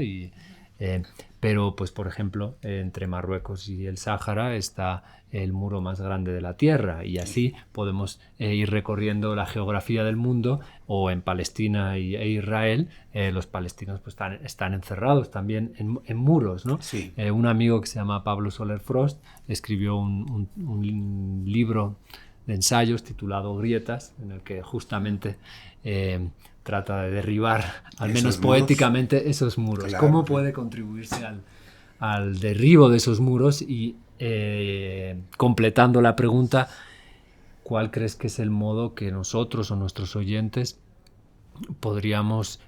Pero, pues, por ejemplo, entre Marruecos y el Sáhara está el muro más grande de la Tierra, y así podemos ir recorriendo la geografía del mundo. O en Palestina e Israel, los palestinos pues están encerrados también en muros, ¿no? Sí. Un amigo que se llama Pablo Soler Frost escribió un libro de ensayos titulado Grietas, en el que justamente trata de derribar, al esos menos muros, poéticamente, esos muros. claro. ¿Cómo puede contribuirse al derribo de esos muros? Y completando la pregunta, ¿cuál crees que es el modo que nosotros o nuestros oyentes podríamos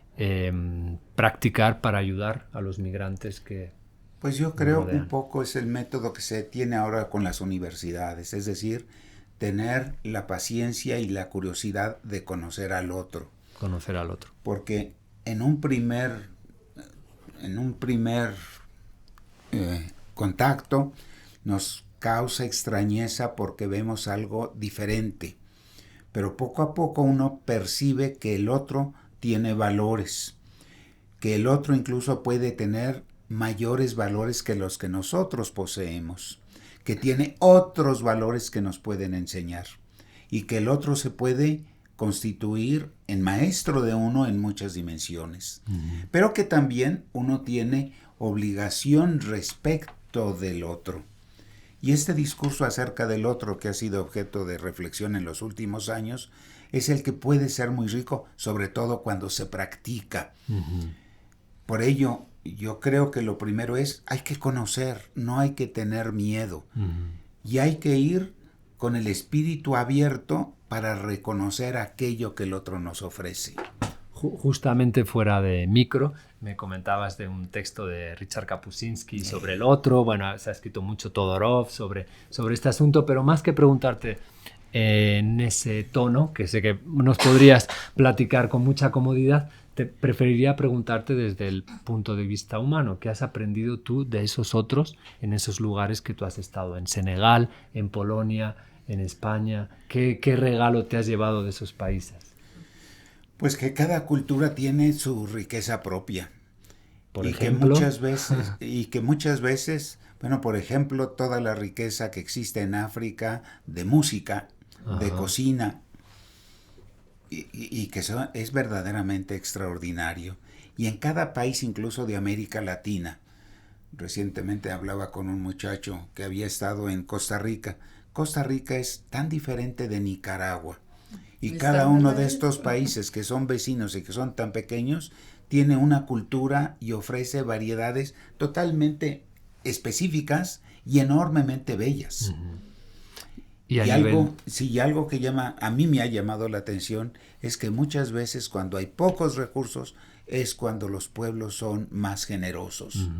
practicar para ayudar a los migrantes que... Pues yo creo rodean? un poco es el método que se tiene ahora con las universidades, es decir, tener la paciencia y la curiosidad de conocer al otro. Conocer al otro. Porque en un primer contacto nos causa extrañeza porque vemos algo diferente, pero poco a poco uno percibe que el otro tiene valores, que el otro incluso puede tener mayores valores que los que nosotros poseemos, que tiene otros valores que nos pueden enseñar, y que el otro se puede constituir en maestro de uno en muchas dimensiones, pero que también uno tiene obligación respecto del otro. Y este discurso acerca del otro, que ha sido objeto de reflexión en los últimos años, es el que puede ser muy rico, sobre todo cuando se practica. Por ello, yo creo que lo primero es, hay que conocer, no hay que tener miedo, y hay que ir con el espíritu abierto para reconocer aquello que el otro nos ofrece. Justamente fuera de micro, me comentabas de un texto de Richard Kapuscinski sobre el otro. Bueno, se ha escrito mucho Todorov sobre este asunto, pero más que preguntarte en ese tono, que sé que nos podrías platicar con mucha comodidad, te preferiría preguntarte desde el punto de vista humano. ¿Qué has aprendido tú de esos otros en esos lugares que tú has estado? En Senegal, en Polonia, en España. ¿Qué regalo te has llevado de esos países? Pues que cada cultura tiene su riqueza propia. Por y ejemplo, que muchas veces, bueno, por ejemplo, toda la riqueza que existe en África de música, de cocina, y que es verdaderamente extraordinario. Y en cada país, incluso de América Latina. Recientemente hablaba con un muchacho que había estado en Costa Rica. Costa Rica es tan diferente de Nicaragua. Y cada uno de estos países que son vecinos y que son tan pequeños, tiene una cultura y ofrece variedades totalmente específicas y enormemente bellas. Y algo que a mí me ha llamado la atención es que muchas veces cuando hay pocos recursos es cuando los pueblos son más generosos.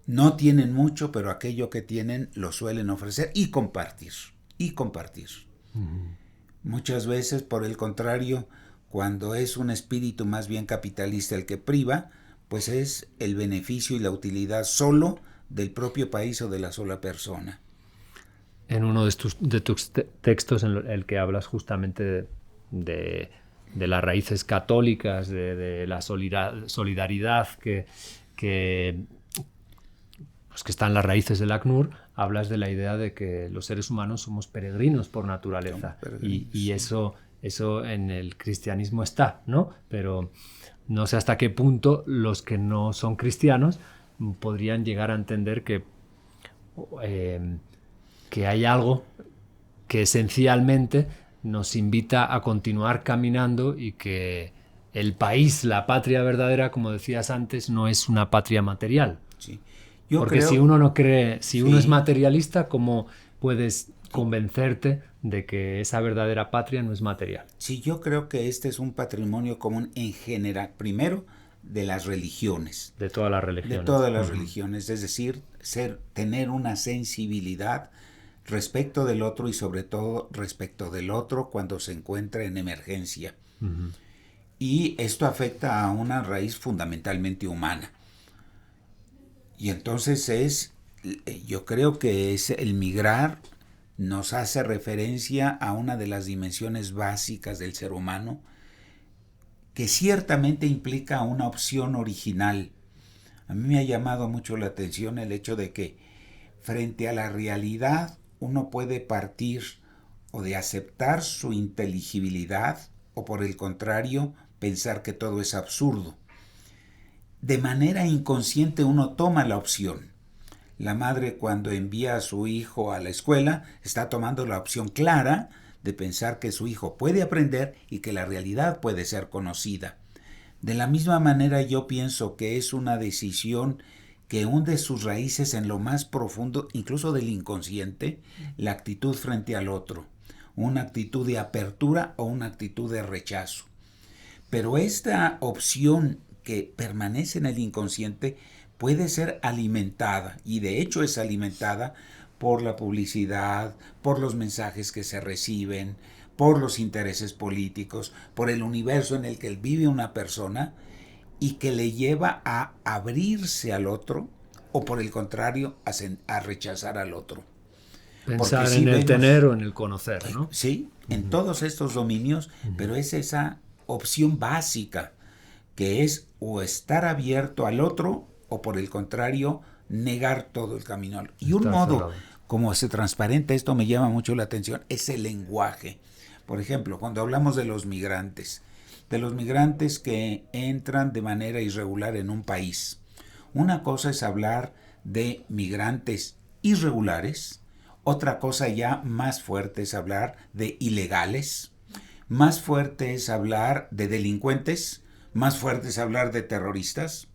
No tienen mucho, pero aquello que tienen lo suelen ofrecer y compartir. Muchas veces, por el contrario, cuando es un espíritu más bien capitalista el que priva, pues es el beneficio y la utilidad solo del propio país o de la sola persona. En uno de tus textos en el que hablas justamente de las raíces católicas, de la solidaridad que está en las raíces del ACNUR, hablas de la idea de que los seres humanos somos peregrinos por naturaleza. Y eso en el cristianismo está, ¿no? Pero no sé hasta qué punto los que no son cristianos podrían llegar a entender que hay algo que esencialmente nos invita a continuar caminando, y que el país, la patria verdadera, como decías antes, no es una patria material. Sí. Porque si uno no cree, si uno es materialista, ¿cómo puedes convencerte de que esa verdadera patria no es material? Sí, yo creo que este es un patrimonio común en general, primero de las religiones. De todas las religiones. De todas las religiones, es decir, tener una sensibilidad respecto del otro, y sobre todo respecto del otro cuando se encuentra en emergencia. Y esto afecta a una raíz fundamentalmente humana. Y entonces es yo creo que es el migrar nos hace referencia a una de las dimensiones básicas del ser humano, que ciertamente implica una opción original. A mí me ha llamado mucho la atención el hecho de que frente a la realidad uno puede partir o de aceptar su inteligibilidad o por el contrario pensar que todo es absurdo. De manera inconsciente uno toma la opción. La madre cuando envía a su hijo a la escuela está tomando la opción clara de pensar que su hijo puede aprender y que la realidad puede ser conocida. De la misma manera yo pienso que es una decisión que hunde sus raíces en lo más profundo, incluso del inconsciente, la actitud frente al otro, una actitud de apertura o una actitud de rechazo. Pero esta opción que permanece en el inconsciente puede ser alimentada, y de hecho es alimentada por la publicidad, por los mensajes que se reciben, por los intereses políticos, por el universo en el que vive una persona y que le lleva a abrirse al otro o por el contrario a rechazar al otro. Pensar en el tener o en el conocer, ¿no? Sí, en todos estos dominios, pero es esa opción básica que es o estar abierto al otro o por el contrario negar todo el camino. Y un modo como se transparenta, esto me llama mucho la atención, es el lenguaje. Por ejemplo, cuando hablamos de los migrantes que entran de manera irregular en un país, una cosa es hablar de migrantes irregulares, otra cosa ya más fuerte es hablar de ilegales, más fuerte es hablar de delincuentes, más fuerte es hablar de terroristas,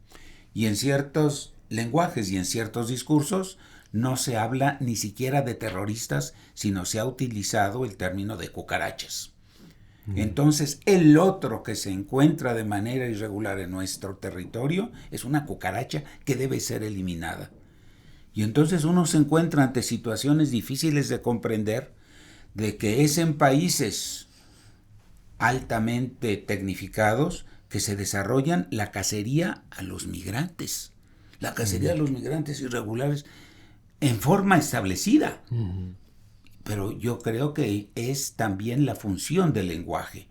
y en ciertos lenguajes y en ciertos discursos no se habla ni siquiera de terroristas, sino se ha utilizado el término de cucarachas. Entonces, el otro que se encuentra de manera irregular en nuestro territorio es una cucaracha que debe ser eliminada. Y entonces uno se encuentra ante situaciones difíciles de comprender, de que es en países altamente tecnificados que se desarrollan la cacería a los migrantes. La cacería a los migrantes irregulares en forma establecida. Pero yo creo que es también la función del lenguaje,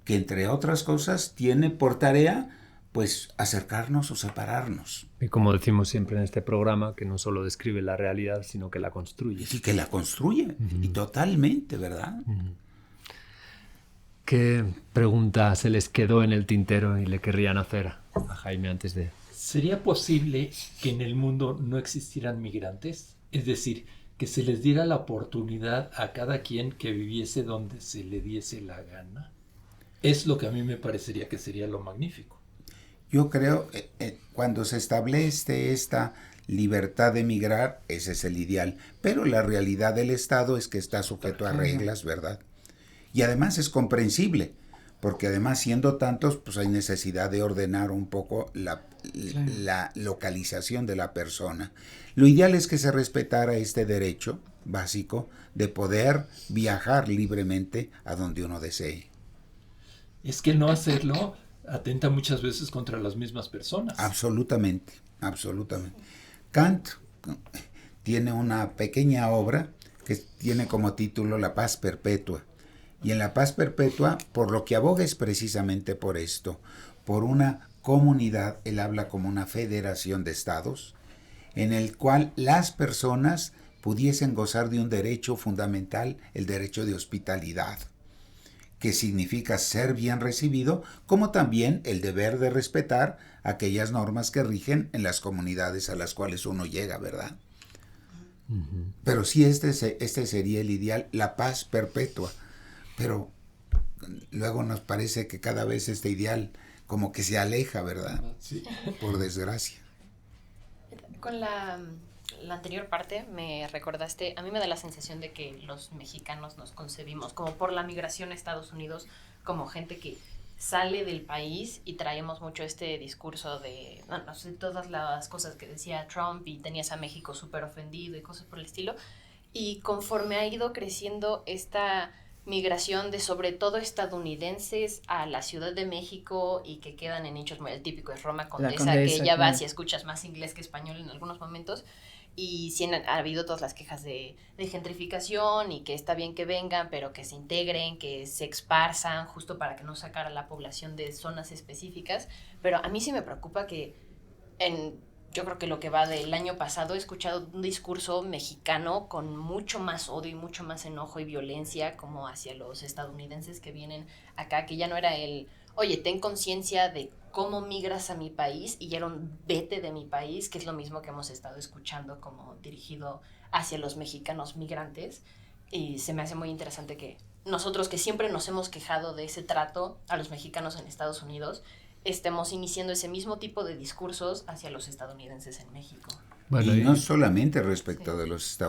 que entre otras cosas tiene por tarea pues acercarnos o separarnos. Y como decimos siempre en este programa, que no solo describe la realidad, sino que la construye. Y que la construye, y totalmente, ¿verdad? ¿Qué pregunta se les quedó en el tintero y le querrían hacer a Jaime antes de...? ¿Sería posible que en el mundo no existieran migrantes? Es decir, que se les diera la oportunidad a cada quien que viviese donde se le diese la gana. Es lo que a mí me parecería que sería lo magnífico. Yo creo, cuando se establece esta libertad de migrar, ese es el ideal. Pero la realidad del Estado es que está sujeto a reglas, ¿verdad? Y además es comprensible, porque además siendo tantos, pues hay necesidad de ordenar un poco la localización de la persona. Lo ideal es que se respetara este derecho básico de poder viajar libremente a donde uno desee. Es que no hacerlo atenta muchas veces contra las mismas personas. Absolutamente, absolutamente. Kant tiene una pequeña obra que tiene como título La paz perpetua. Y en la paz perpetua, por lo que aboga es precisamente por esto, por una comunidad, él habla como una federación de estados, en el cual las personas pudiesen gozar de un derecho fundamental, el derecho de hospitalidad, que significa ser bien recibido, como también el deber de respetar aquellas normas que rigen en las comunidades a las cuales uno llega, ¿verdad? Pero sí, este sería el ideal, la paz perpetua. Pero luego nos parece que cada vez este ideal como que se aleja, ¿verdad? Sí. Por desgracia. Con la anterior parte me recordaste, a mí me da la sensación de que los mexicanos nos concebimos como por la migración a Estados Unidos como gente que sale del país y traemos mucho este discurso de, no sé, todas las cosas que decía Trump y tenías a México súper ofendido y cosas por el estilo. Y conforme ha ido creciendo esta migración de sobre todo estadounidenses a la Ciudad de México y que quedan en nichos muy, el típico es Roma Condesa, que ya vas y escuchas más inglés que español en algunos momentos, y sí ha habido todas las quejas de gentrificación y que está bien que vengan, pero que se integren, que se esparzan justo para que no sacar a la población de zonas específicas. Pero a mí sí me preocupa que yo creo que lo que va del año pasado he escuchado un discurso mexicano con mucho más odio y mucho más enojo y violencia como hacia los estadounidenses que vienen acá, que ya no era oye, ten conciencia de cómo migras a mi país, y ya era un vete de mi país, que es lo mismo que hemos estado escuchando como dirigido hacia los mexicanos migrantes. Y se me hace muy interesante que nosotros, que siempre nos hemos quejado de ese trato a los mexicanos en Estados Unidos, estemos iniciando ese mismo tipo de discursos hacia los estadounidenses en México. Bueno, y no solamente respecto de los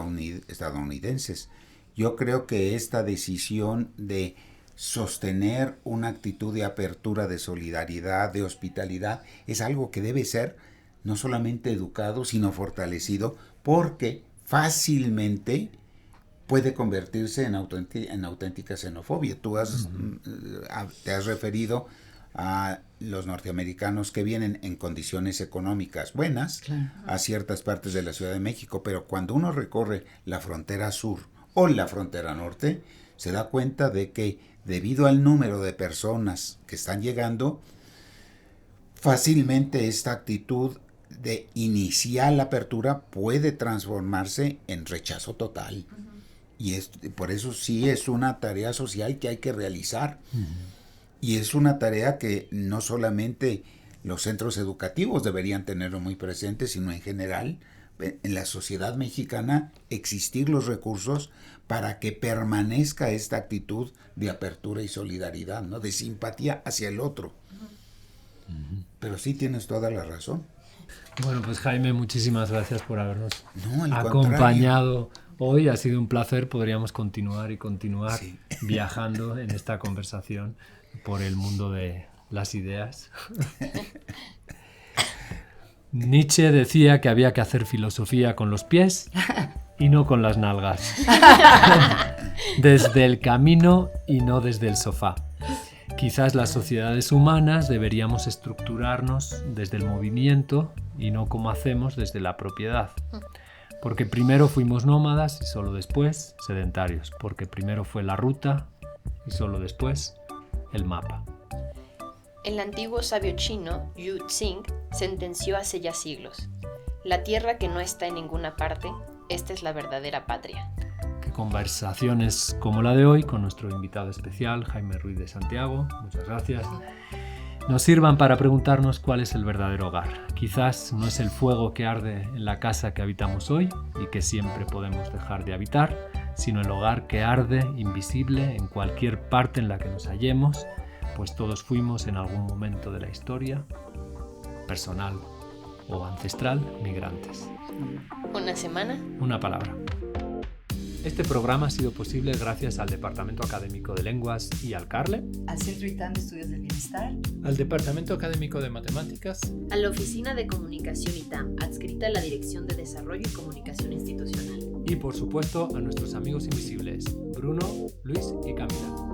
estadounidenses. Yo creo que esta decisión de sostener una actitud de apertura, de solidaridad, de hospitalidad, es algo que debe ser no solamente educado, sino fortalecido, porque fácilmente puede convertirse en auténtica xenofobia. Tú te has referido a los norteamericanos que vienen en condiciones económicas buenas, claro, a ciertas partes de la Ciudad de México, pero cuando uno recorre la frontera sur o la frontera norte, se da cuenta de que debido al número de personas que están llegando, fácilmente esta actitud de inicial apertura puede transformarse en rechazo total. Y por eso sí es una tarea social que hay que realizar. Y es una tarea que no solamente los centros educativos deberían tenerlo muy presente, sino en general, en la sociedad mexicana, existir los recursos para que permanezca esta actitud de apertura y solidaridad, ¿no? De simpatía hacia el otro. Pero sí tienes toda la razón. Bueno, pues Jaime, muchísimas gracias por habernos contrario. acompañado hoy. Ha sido un placer. Podríamos continuar sí, viajando en esta conversación por el mundo de las ideas. Nietzsche decía que había que hacer filosofía con los pies y no con las nalgas. Desde el camino y no desde el sofá. Quizás las sociedades humanas deberíamos estructurarnos desde el movimiento y no como hacemos desde la propiedad. Porque primero fuimos nómadas y solo después sedentarios. Porque primero fue la ruta y solo después el mapa. El antiguo sabio chino Yu Xing sentenció hace ya siglos: la tierra que no está en ninguna parte, esta es la verdadera patria. Que conversaciones como la de hoy con nuestro invitado especial, Jaime Ruiz de Santiago, muchas gracias, nos sirvan para preguntarnos cuál es el verdadero hogar. Quizás no es el fuego que arde en la casa que habitamos hoy y que siempre podemos dejar de habitar, sino el hogar que arde invisible en cualquier parte en la que nos hallemos, pues todos fuimos en algún momento de la historia, personal o ancestral, migrantes. ¿Una semana? Una palabra. Este programa ha sido posible gracias al Departamento Académico de Lenguas y al CARLE, al Centro ITAM de Estudios del Bienestar, al Departamento Académico de Matemáticas, a la Oficina de Comunicación ITAM, adscrita a la Dirección de Desarrollo y Comunicación Institucional. Y por supuesto a nuestros amigos invisibles, Bruno, Luis y Camila.